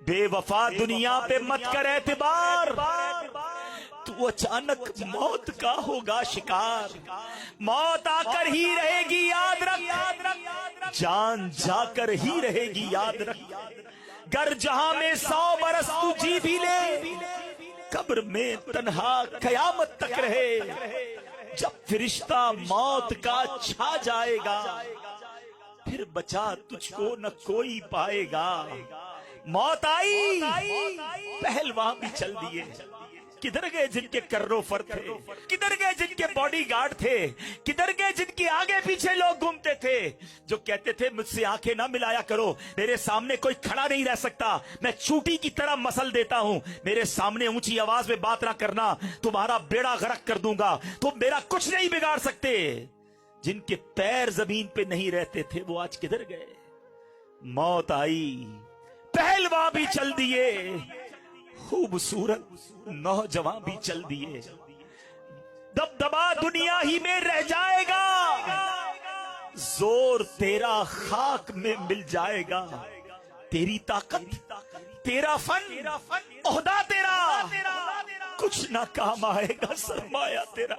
بے وفا دنیا پہ مت کر اعتبار، تو اچانک موت کا ہوگا شکار۔ موت آ کر ہی رہے گی یاد رکھ، جان جا کر ہی رہے گی یاد رکھ۔ گر جہاں میں 100 برس تو جی بھی لے، قبر میں تنہا قیامت تک رہے۔ جب فرشتہ موت کا چھا جائے گا، پھر بچا تجھ کو نہ کوئی پائے گا۔ موت آئی، پہلوان بھی چل دیے۔ کدھر گئے جن کے کرو فر تھے، کدھر گئے جن کے باڈی گارڈ تھے، کدھر گئے جن کے آگے پیچھے لوگ گھومتے تھے، جو کہتے تھے مجھ سے آنکھیں نہ ملایا کرو، میرے سامنے کوئی کھڑا نہیں رہ سکتا، میں چوٹی کی طرح مسل دیتا ہوں، میرے سامنے اونچی آواز میں بات نہ کرنا، تمہارا بیڑا غرق کر دوں گا، تم میرا کچھ نہیں بگاڑ سکتے۔ جن کے پیر زمین پہ نہیں رہتے تھے وہ آج کدھر گئے؟ موت آئی، پہلوان بھی چل دیے، خوبصورت نوجوان بھی چل دیے۔ دبدبا دنیا ہی میں رہ جائے گا، زور تیرا خاک میں مل جائے گا۔ تیری طاقت، تیرا فن، عہدہ تیرا، کچھ نہ کام آئے گا سرمایہ تیرا۔